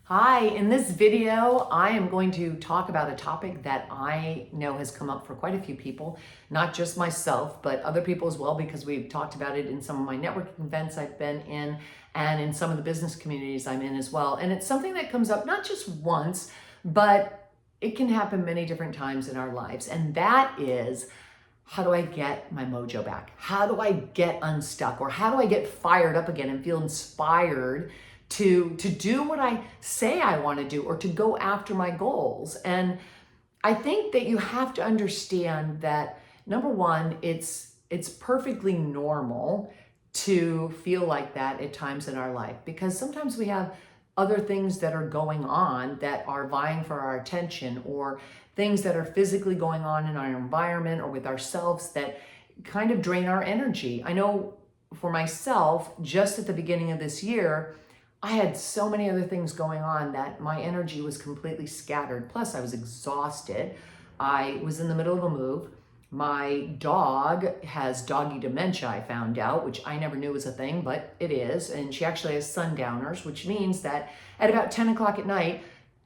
Hi, in this video, I am going to talk about a topic that I know has come up for quite a few people, not just myself, but other people as well, because we've talked about it in some of my networking events I've been in and in some of the business communities I'm in as well. And it's something that comes up not just once, but it can happen many different times in our lives. And that is, how do I get my mojo back? How do I get unstuck? Or how do I get fired up again and feel inspired to do what I say I want to do or to go after my goals? And I think that you have to understand that, number one, it's perfectly normal to feel like that at times in our life, because sometimes we have other things that are going on that are vying for our attention, or things that are physically going on in our environment or with ourselves that kind of drain our energy. I know for myself, just at the beginning of this year, I had so many other things going on that my energy was completely scattered. Plus, I was exhausted. I was in the middle of a move. My dog has doggy dementia, I found out, which I never knew was a thing, but it is. And she actually has sundowners, which means that at about 10 o'clock at night,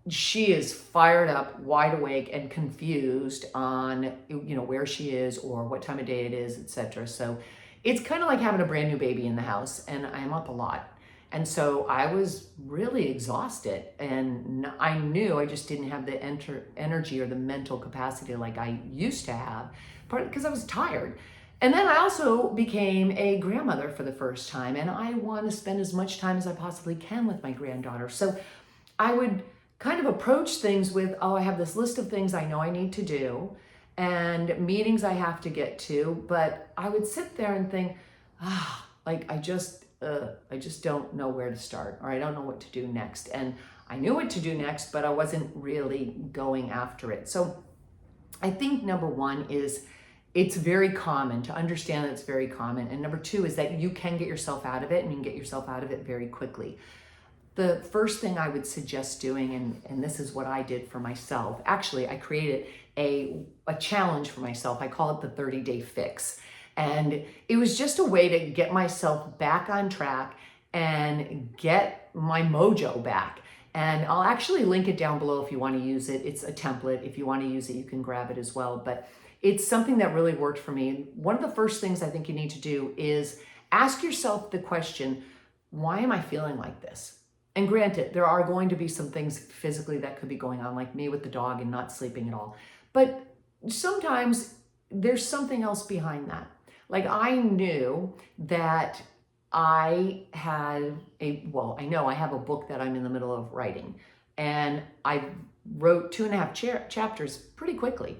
she is fired up, wide awake, and confused on where she is or what time of day it is, etc. So it's kind of like having a brand new baby in the house, and I'm up a lot. And so I was really exhausted, and I knew I just didn't have the energy or the mental capacity like I used to have, partly because I was tired. And then I also became a grandmother for the first time, and I want to spend as much time as I possibly can with my granddaughter. So I would kind of approach things with, oh, I have this list of things I know I need to do and meetings I have to get to, but I would sit there and think, I just don't know where to start, or I don't know what to do next. And I knew what to do next, but I wasn't really going after it. So I think number one is it's very common to understand that it's very common. And number two is that you can get yourself out of it, and you can get yourself out of it very quickly. The first thing I would suggest doing, and this is what I did for myself, actually, I created a challenge for myself. I call it the 30-day fix. And it was just a way to get myself back on track and get my mojo back. And I'll actually link it down below if you want to use it. It's a template. If you want to use it, you can grab it as well. But it's something that really worked for me. One of the first things I think you need to do is ask yourself the question, why am I feeling like this? And granted, there are going to be some things physically that could be going on, like me with the dog and not sleeping at all. But sometimes there's something else behind that. Like, I knew that I know I have a book that I'm in the middle of writing, and I wrote 2.5 chapters pretty quickly.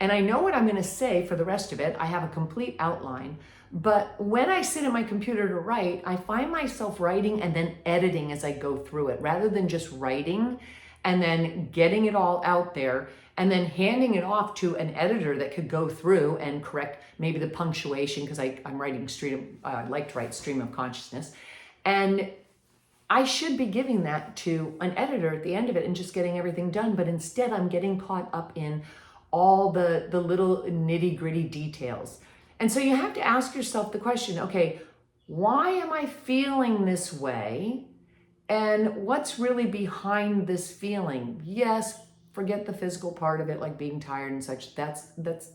And I know what I'm going to say for the rest of it. I have a complete outline. But when I sit at my computer to write, I find myself writing and then editing as I go through it, rather than just writing and then getting it all out there and then handing it off to an editor that could go through and correct maybe the punctuation, because I'm writing I like to write stream of consciousness. And I should be giving that to an editor at the end of it and just getting everything done. But instead, I'm getting caught up in all the little nitty-gritty details. And so you have to ask yourself the question, okay, why am I feeling this way? And what's really behind this feeling? Yes, forget the physical part of it, like being tired and such. That's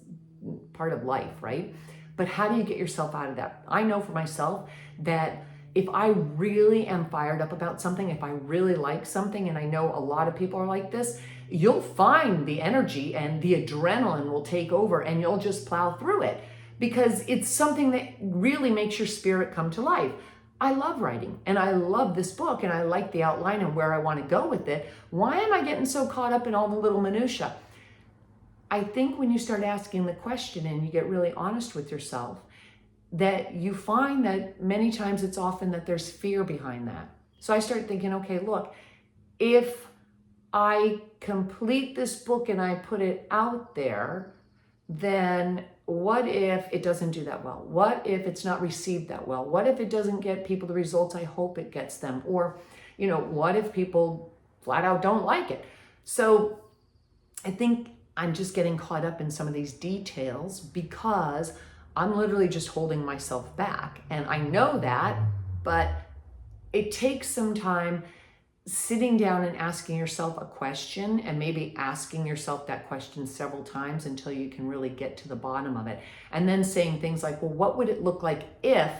part of life, right? But how do you get yourself out of that? I know for myself that if I really am fired up about something, if I really like something, and I know a lot of people are like this, you'll find the energy and the adrenaline will take over, and you'll just plow through it, because it's something that really makes your spirit come to life. I love writing, and I love this book, and I like the outline and where I want to go with it. Why am I getting so caught up in all the little minutia? I think when you start asking the question and you get really honest with yourself, that you find that many times it's often that there's fear behind that. So I start thinking, okay, look, if I complete this book and I put it out there, then what if it doesn't do that well? What if it's not received that well? What if it doesn't get people the results I hope it gets them? Or, what if people flat out don't like it? So I think I'm just getting caught up in some of these details because I'm literally just holding myself back. And I know that, but it takes some time sitting down and asking yourself a question, and maybe asking yourself that question several times until you can really get to the bottom of it. And then saying things like, well, what would it look like if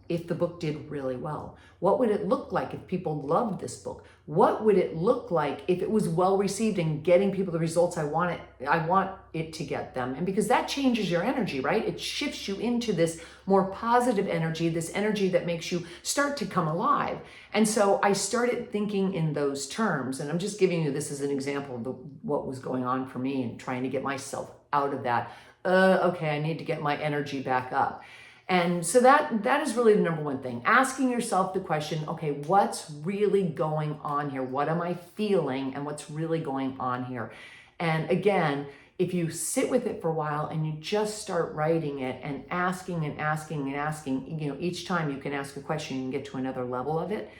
the book did really well? What would it look like if people loved this book? What would it look like if it was well received and getting people the results I want it to get them? And because that changes your energy, right? It shifts you into this more positive energy, this energy that makes you start to come alive. And so I started thinking in those terms, and I'm just giving you this as an example of what was going on for me and trying to get myself out of that. Okay, I need to get my energy back up. And so that is really the number one thing. Asking yourself the question, okay, what's really going on here? What am I feeling and what's really going on here? And again, if you sit with it for a while and you just start writing it and asking and asking and asking, each time you can ask a question and get to another level of it,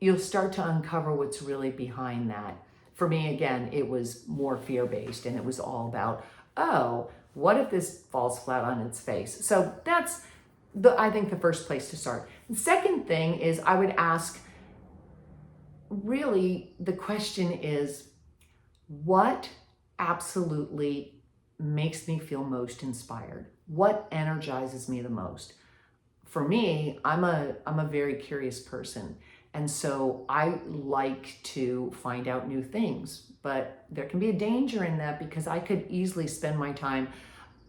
you'll start to uncover what's really behind that. For me, again, it was more fear-based, and it was all about, oh, what if this falls flat on its face? So that's I think the first place to start. The second thing is I would ask, really, the question is, what absolutely makes me feel most inspired? What energizes me the most? For me, I'm a very curious person. And so I like to find out new things, but there can be a danger in that because I could easily spend my time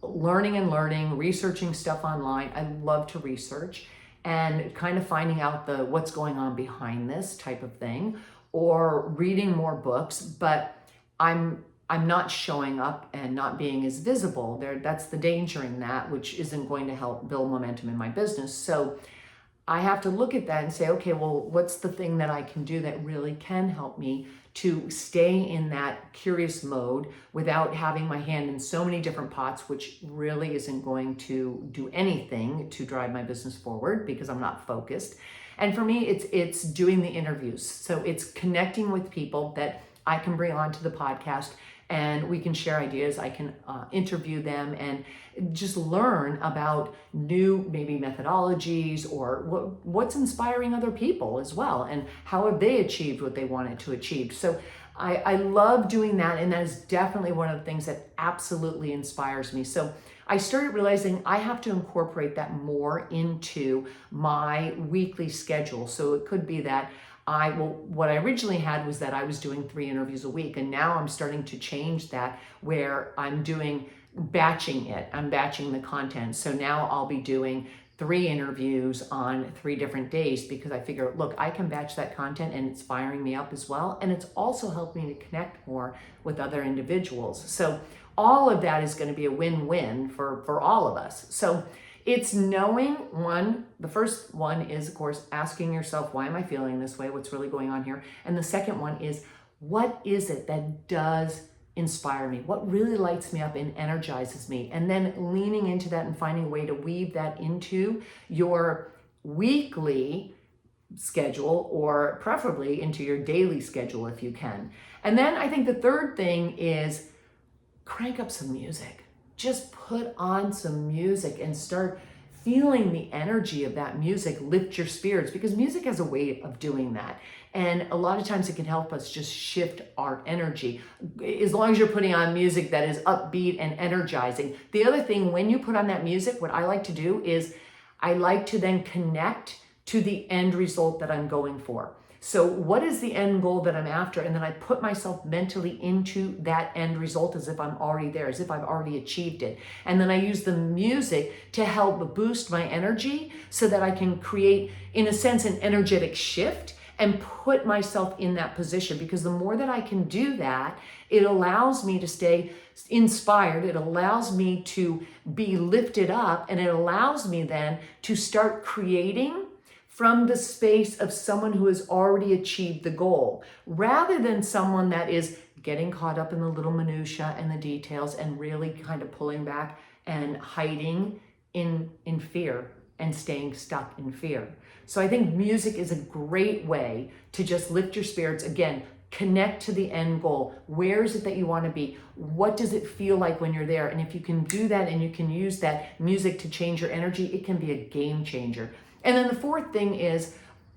learning, researching stuff online. I love to research and kind of finding out what's going on behind this type of thing, or reading more books, but I'm not showing up and not being as visible. That's the danger in that, which isn't going to help build momentum in my business. So I have to look at that and say, okay, well, what's the thing that I can do that really can help me to stay in that curious mode without having my hand in so many different pots, which really isn't going to do anything to drive my business forward because I'm not focused. And for me, it's doing the interviews. So it's connecting with people that I can bring onto the podcast, and we can share ideas. I can interview them and just learn about new maybe methodologies, or what's inspiring other people as well, and how have they achieved what they wanted to achieve. So I love doing that, and that is definitely one of the things that absolutely inspires me. So I started realizing I have to incorporate that more into my weekly schedule. So it could be that what I originally had was that I was doing 3 interviews a week, and now I'm starting to change that, where I'm batching it. I'm batching the content. So now I'll be doing 3 interviews on 3 different days, because I figure, look, I can batch that content and it's firing me up as well. And it's also helping me to connect more with other individuals. So all of that is going to be a win-win for all of us. So it's knowing, the first one is, of course, asking yourself, why am I feeling this way? What's really going on here? And the second one is, what is it that does inspire me? What really lights me up and energizes me? And then leaning into that and finding a way to weave that into your weekly schedule, or preferably into your daily schedule if you can. And then I think the third thing is crank up some music. Just put on some music and start feeling the energy of that music lift your spirits, because music has a way of doing that. And a lot of times it can help us just shift our energy, as long as you're putting on music that is upbeat and energizing. The other thing, when you put on that music, what I like to do is I like to then connect to the end result that I'm going for. So what is the end goal that I'm after? And then I put myself mentally into that end result as if I'm already there, as if I've already achieved it. And then I use the music to help boost my energy so that I can create, in a sense, an energetic shift and put myself in that position. Because the more that I can do that, it allows me to stay inspired. It allows me to be lifted up, and it allows me then to start creating from the space of someone who has already achieved the goal, rather than someone that is getting caught up in the little minutia and the details and really kind of pulling back and hiding in fear and staying stuck in fear. So I think music is a great way to just lift your spirits. Again, connect to the end goal. Where is it that you want to be? What does it feel like when you're there? And if you can do that and you can use that music to change your energy, it can be a game changer. And then the fourth thing is,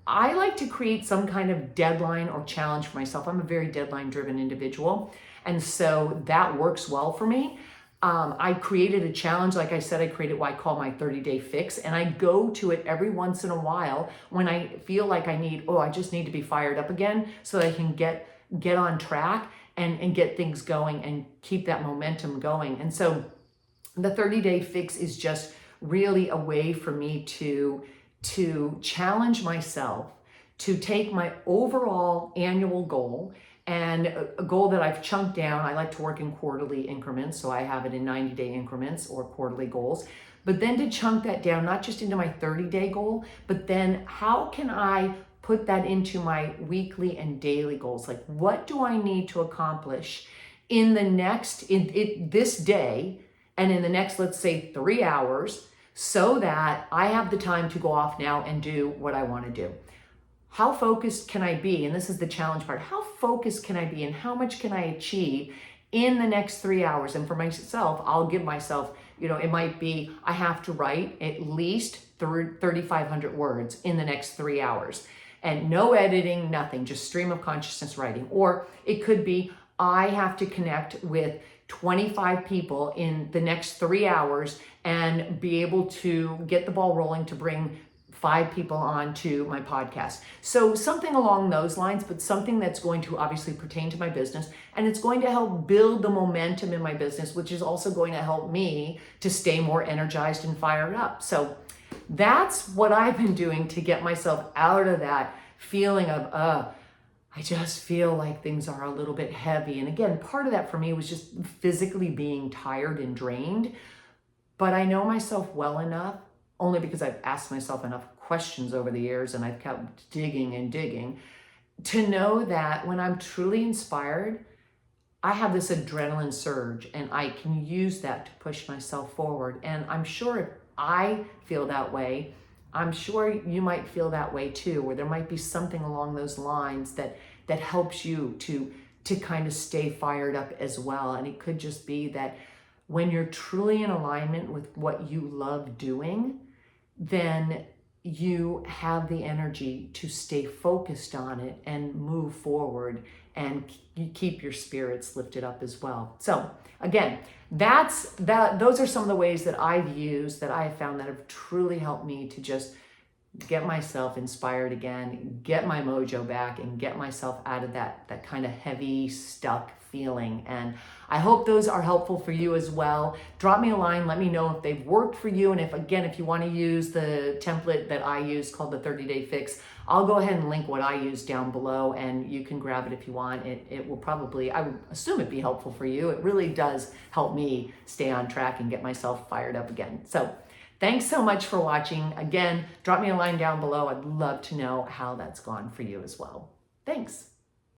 I like to create some kind of deadline or challenge for myself. I'm a very deadline driven individual. And so that works well for me. I created a challenge. Like I said, I created what I call my 30-day fix. And I go to it every once in a while when I feel like I just need to be fired up again so that I can get on track and get things going and keep that momentum going. And so the 30-day fix is just really a way for me to challenge myself to take my overall annual goal and a goal that I've chunked down. I like to work in quarterly increments, so I have it in 90-day increments or quarterly goals. But then to chunk that down, not just into my 30-day goal, but then how can I put that into my weekly and daily goals? Like, what do I need to accomplish in this day and in the next, let's say, 3 hours, so that I have the time to go off now and do what I want to do? How focused can I be? And this is the challenge part. How focused can I be and how much can I achieve in the next 3 hours? And for myself, I'll give myself, it might be I have to write at least 3,500 words in the next 3 hours. And no editing, nothing, just stream of consciousness writing. Or it could be I have to connect with 25 people in the next 3 hours and be able to get the ball rolling to bring 5 people on to my podcast. So something along those lines, but something that's going to obviously pertain to my business, and it's going to help build the momentum in my business, which is also going to help me to stay more energized and fired up. So that's what I've been doing to get myself out of that feeling of, I just feel like things are a little bit heavy. And again, part of that for me was just physically being tired and drained. But I know myself well enough, only because I've asked myself enough questions over the years and I've kept digging and digging, to know that when I'm truly inspired, I have this adrenaline surge and I can use that to push myself forward. And I'm sure if I feel that way, I'm sure you might feel that way too, where there might be something along those lines that helps you to kind of stay fired up as well. And it could just be that when you're truly in alignment with what you love doing, then you have the energy to stay focused on it and move forward, and you keep your spirits lifted up as well. So again, those are some of the ways that I've used, that I have found that have truly helped me to just get myself inspired again, get my mojo back, and get myself out of that kind of heavy, stuck feeling. And I hope those are helpful for you as well. Drop me a line, let me know if they've worked for you. And if you want to use the template that I use called the 30-day fix, I'll go ahead and link what I use down below, and you can grab it if you want. It will probably, I would assume it'd be helpful for you. It really does help me stay on track and get myself fired up again. So thanks so much for watching. Again, drop me a line down below. I'd love to know how that's gone for you as well. Thanks.